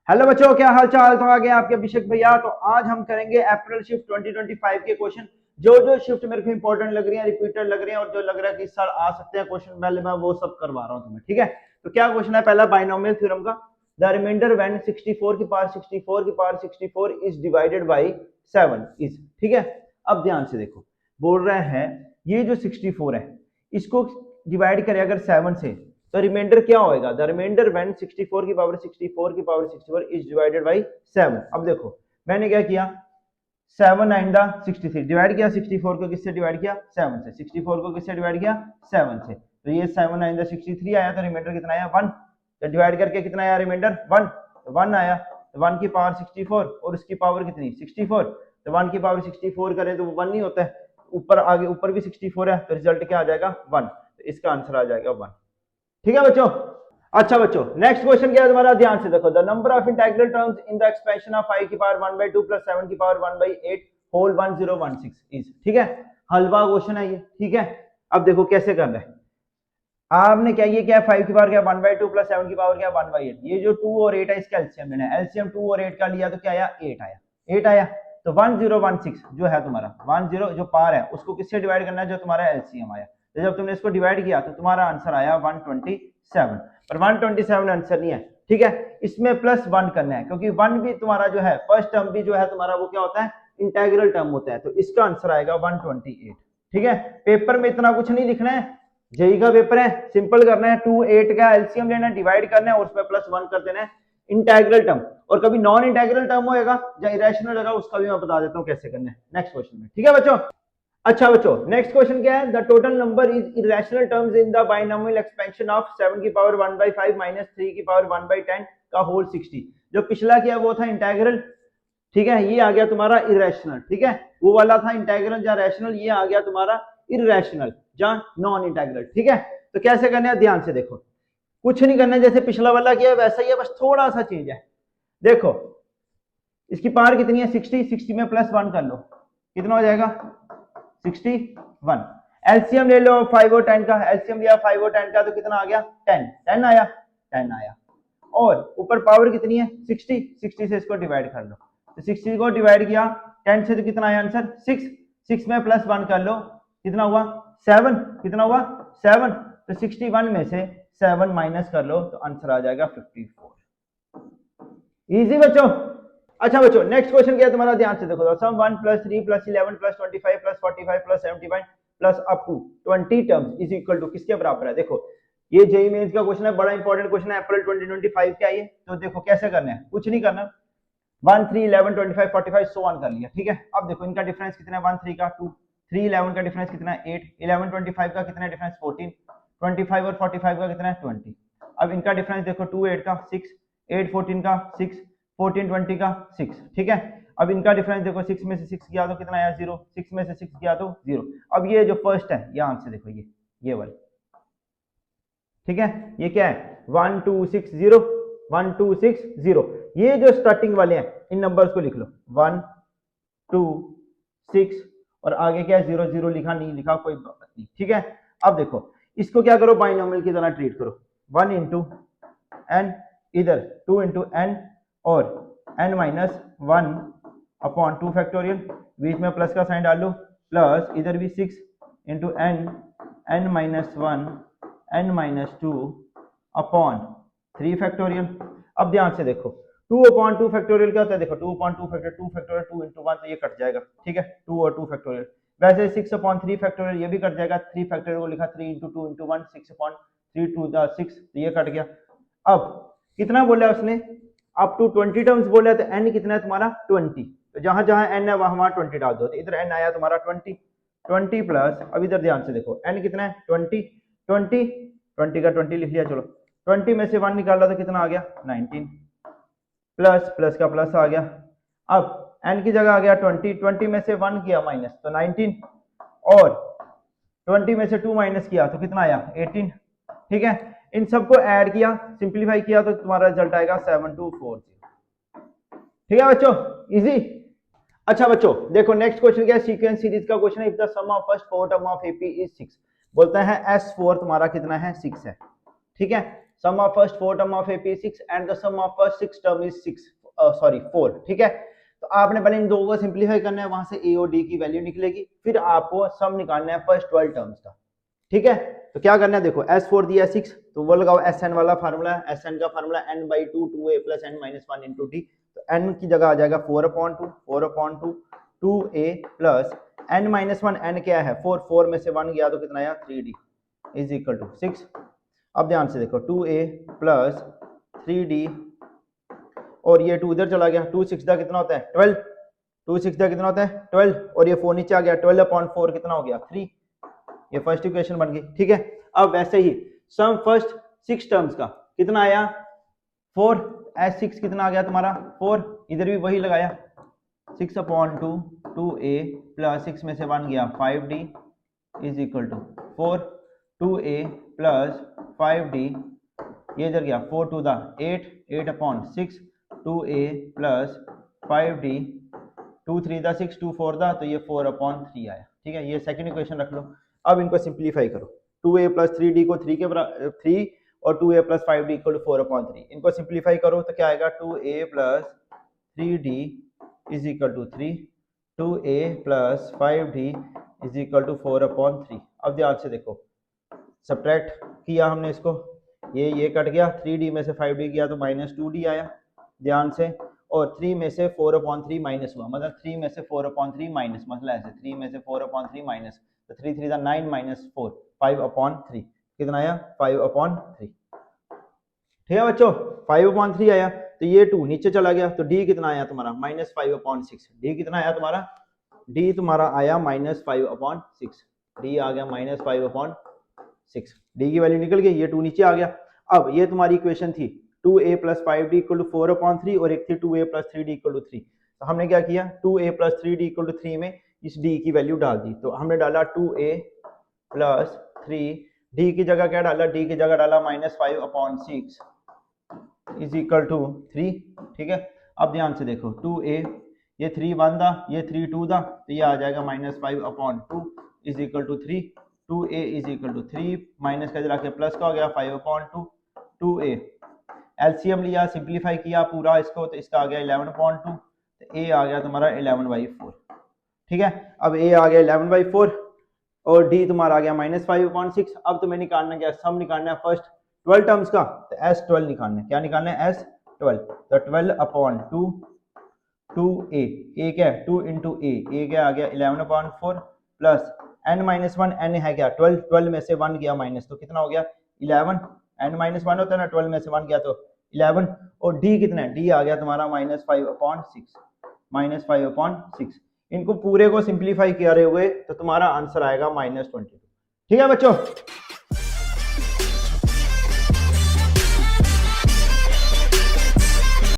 Hello बच्चों, क्या हाल चाल। तो आ गए आपके अभिषेक भैया। तो आज हम करेंगे अप्रैल शिफ्ट 2025 के क्वेश्चन। जो शिफ्ट मेरे को इंपॉर्टेंट लग रही है, रिपीटेड लग रही है और जो लग रहा है कि इस साल आ सकते हैं क्वेश्चन, पहले मैं वो सब करवा रहा हूँ तुम्हें। ठीक है, तो क्या क्वेश्चन है पहला, बाइनोमियल थ्योरम का। द रिमाइंडर व्हेन 64 की पावर 64 की power 64 is divided by 7 is. ठीक है, अब ध्यान से देखो, बोल रहे हैं ये जो 64 है इसको डिवाइड करें अगर 7 से, तो रिमाइंडर क्या होएगा। द रिमाइंडर व्हेन 64 की पावर 64 की पावर 64 इज डिवाइडेड बाई 7। अब देखो मैंने क्या किया, 7 9 63 डिवाइड किया 64 को, किससे डिवाइड किया 7 से। 64 को किससे डिवाइड किया 7 से, तो ये 7 9 63 आया, तो रिमाइंडर कितना आया 1। तो डिवाइड करके कितना आया रिमाइंडर 1, तो 1 आया। तो 1 की पावर 64 और उसकी पावर कितनी 64, तो 1 की पावर 64 करें तो वो 1 नहीं होता है, ऊपर आगे ऊपर भी 64 है, तो रिजल्ट क्या आ जाएगा 1। तो इसका आंसर आ जाएगा 1। ठीक है बच्चों। अच्छा बच्चों, नेक्स्ट क्वेश्चन क्या है तुम्हारा, ध्यान से देखो। The number of integral terms in the expansion of 5 की पावर 1/2 प्लस 7 की पावर 1/8 होल 1016 इज। ठीक है, हलवा क्वेश्चन है ये। ठीक है, अब देखो कैसे करना है। आपने क्या ये क्या 5 की पावर क्या 1/2 प्लस 7 की पावर क्या 1/8। ये जो 2 और 8 है इसका एलसीएम लेना है। एलसीएम 2 और 8 का लिया तो क्या आया 8 आया। 8 आया, तो 1016 जो है तुम्हारा 10 जो पार है उसको किससे डिवाइड करना है, जो तुम्हारा एलसीएम आया। तो जब तुमने इसको डिवाइड किया तो तुम्हारा आंसर आया 127। पर 127 आंसर नहीं है। ठीक है, इसमें प्लस 1 करना है, क्योंकि 1 भी तुम्हारा जो है फर्स्ट टर्म भी जो है तुम्हारा वो क्या होता है इंटीग्रल टर्म होता है। तो इसका आंसर आएगा 128। ठीक है, पेपर में इतना कुछ नहीं लिखना है, जेई का पेपर है, सिंपल करना है। 2 8 का एलसीएम लेना है, डिवाइड करना है और उसमें प्लस 1 कर देना है। इंटीग्रल टर्म और कभी नॉन इंटीग्रल टर्म होएगा या इरेशनल होगा उसका भी मैं बता देता हूं कैसे करना है नेक्स्ट क्वेश्चन में। ठीक है बच्चों। अच्छा बच्चों, नेक्स्ट क्वेश्चन क्या है। The total number is irrational terms in the binomial expansion of 7 की पावर 1/5 माइनस 3 की पावर 1/10 का होल 60। जो पिछला किया वो था इंटीग्रल। ठीक है, ये आ गया तुम्हारा इरेशनल। ठीक है, वो वाला था इंटीग्रल या रैशनल, ये आ गया तुम्हारा इरेशनल या नॉन इंटीग्रल। ठीक है, तो कैसे करना है ध्यान से देखो। कुछ नहीं करना है, जैसे पिछला वाला किया वैसा ही है, बस थोड़ा सा चेंज है। देखो इसकी पावर कितनी है 60, 60 में प्लस 1 कर लो, कितना हो जाएगा 61। एलसीएम ले लो 5 और 10 का, एलसीएम लिया 5 और 10 का तो कितना आ गया 10, 10 आया, 10 आया। और ऊपर पावर कितनी है 60, 60 से इसको डिवाइड कर लो, तो 60 को डिवाइड किया 10 से तो कितना आया आंसर 6, 6 में प्लस 1 कर लो, कितना हुआ 7, कितना हुआ 7। तो 61 में से 7 माइनस कर लो तो आंसर आ जाएगा 54। इजी बच्चों। अच्छा बच्चों, नेक्स्ट क्वेश्चन क्या है तुम्हारा, ध्यान से देखो। Sum 1 plus 3 plus 11 plus 25 plus 45 plus 75 plus up to 20 terms is equal to किसके बराबर है। देखो ये जेईई मेंस का क्वेश्चन है, बड़ा इंपॉर्टेंट क्वेश्चन है, अप्रैल 2025 का ये। तो देखो कैसे करना है, कुछ नहीं करना, 1 3 11 25 45 सो ऑन कर लिया। ठीक है, अब देखो इनका डिफरेंस कितना है 1 3 का 2, 3 11 का डिफरेंस कितना है 8, 11 25 का कितना है डिफरेंस 14, 25 और 45 का कितना है 20। अब इनका डिफरेंस देखो 2 8 का 6, 8 14 का 6, 14 20 का 6। ठीक है, अब इनका डिफरेंस देखो 6 में से 6 गया तो कितना आया 0, 6 में से 6 गया तो 0। अब ये जो फर्स्ट है यहाँ से देखो ये वाला। ठीक है, ये क्या है 1 2 6 0, 1 2 6 0। ये जो स्टार्टिंग वाले हैं इन नंबर्स को लिख लो 1 2 6 और आगे क्या है 0 0 लिखा नहीं लिखा कोई बात नहीं। ठीक है, अब देखो इसको क्या करो बाइनोमियल की तरह ट्रीट करो, 1 इंटू एन, इधर 2 इंटू एन और n माइनस 1 अपॉन 2 फैक्टोरियल, बीच में प्लस का साइन डाल लो, प्लस इधर भी 6 into n, n minus 1 n minus 2 upon 3 factorial. अब ध्यान से देखो 2 अपॉन 2 फैक्टोरियल क्या होता है, देखो 2 अपॉन 2 फैक्टोरियल 2 फैक्टोरियल 2 इंटू 1 तो ये कट जाएगा। ठीक है, 2 और 2 फैक्टोरियल। वैसे 6 अपॉन 3 फैक्टोरियल ये भी कट जाएगा, 3 फैक्टोरियल को लिखा 3 into 2 into 1, 6 upon 3 to the 6 तो ये कट गया। अब कितना बोला उसने, अप टू 20 टर्म्स बोला, तो n कितना है तुम्हारा 20, तो जहां जहां n है वहां 20 डाल दो, तो इधर n आया तुम्हारा 20, 20 प्लस, अब इधर ध्यान से देखो n कितना है 20, 20 20 का 20 लिख लिया, चलो 20 में से 1 निकाला तो कितना आ गया 19, प्लस प्लस का प्लस आ गया। अब n की जगह आ गया 20, 20 में से 1 किया माइनस तो 19 और 20 में से 2 माइनस किया तो कितना आया 18। ठीक है, इन सबको ऐड किया सिंपलीफाई किया तो तुम्हारा रिजल्ट आएगा 7240। ठीक है बच्चों, इजी। अच्छा बच्चों देखो नेक्स्ट क्वेश्चन क्या है, सीक्वेंस सीरीज का क्वेश्चन है। If the sum of first 4 term of AP is 6, बोलता है S4 तुम्हारा कितना है 6 है। ठीक है, sum of first 4 term of AP 6 and the sum of first 6 term is 4, ठीक है। तो आपने पहले इन दो को सिंप्लीफाई करना है, वहां से A और D की वैल्यू निकलेगी, फिर आपको सम निकालना है फर्स्ट 12 टर्म्स का, ठीक है। तो क्या करना है, देखो S4 दिया 6, तो वो लगाओ SN वाला फार्मूला, SN का formula n/2 2a + n-1 * d, तो n की जगह आ जाएगा 4/2 2a + n-1, n क्या है 4 में से 1 गया तो कितना आया 3d = 6। अब ध्यान से देखो 2a + 3d और ये 2 इधर चला गया, 2 6 दा कितना होता है 12, 2 6 दा कितना होता है 12 और ये 4 नीचे आ गया, 12/4 कितना हो गया 3, ये फर्स्ट इक्वेशन बन गई, ठीक है। अब वैसे ही सम फर्स्ट 6 टर्म्स का कितना आया 4, S6 कितना आ गया तुम्हारा 4, इधर भी वही लगाया 6/2 2a + 6 में से 1 गया 5d = 4, 2a + 5d, ये इधर गया 4 2 दा 8 8/6 2a + 5d 2 3 दा 6 2 4 दा, तो ये 4/3 आया, ठीक है। ये सेकंड इक्वेशन रख लो। अब इनको सिंप्लीफाई करो, 2a + 3d को 3 के बराबर 3 और 2a + 5d = 4/3, इनको सिंप्लीफाई करो तो क्या आएगा 2a + 3d = 3, 2a + 5d = 4/3। अब ध्यान से देखो, सब्ट्रैक्ट किया हमने इसको, ये कट गया, 3d में से 5d गया तो -2d आया, ध्यान से, और 3 में से 4/3 माइनस हुआ, मतलब 3 में से 4/3 माइनस, मतलब ऐसे 3 में से 4/3 माइनस, तो 3 3 9 - 4 5/3 कितना आया 5/3, ठीक है बच्चों 5/3 आया। तो ये 2 नीचे चला गया, तो d कितना आया तुम्हारा -5/6, d कितना आया तुम्हारा, d तुम्हारा आया -5/6, d आ गया -5/6, d की वैल्यू निकल गई, ये 2 नीचे आ गया। अब ये तुम्हारी इक्वेशन थी 2a + 5d = 4/3 और एक थी 2a + 3d = 3, तो हमने क्या किया 2a + 3d = 3 में इस d की वैल्यू डाल दी, तो हमने डाला 2a + 3, d की जगह क्या डाला, d की जगह डाला -5/6 = 3, ठीक है। अब ध्यान से देखो 2a, ये 3 1 दा, ये 3 2 दा, तो ये आ जाएगा -5/2 = 3, 2a = 3 माइनस का इधर आके प्लस का हो गया 5/2, 2a एलसीएम लिया, सिंप्लीफाई किया पूरा इसको, तो इसका आ गया 11/2, तो a आ गया तुम्हारा 11/4, ठीक है। अब a आ गया 11/4 और d तुम्हारा आ गया -5/6। अब तुम्हें निकालना क्या, सम निकालना है फर्स्ट 12 टर्म्स का, तो S12 निकालना है, क्या निकालना है S12, तो 12/2 2a, a क्या है 2 × a क्या आ गया 11/4 प्लस n-1, n है क्या 12, 12 में से 1 गया माइनस, तो कितना हो गया 11, n-1 होता है ना, 12 में से 1 गया तो 11, और d कितना है, d आ गया तुम्हारा -5/6, इनको पूरे को सिंप्लीफाई किया रहे हुए तो तुम्हारा आंसर आएगा -22, ठीक है बच्चों।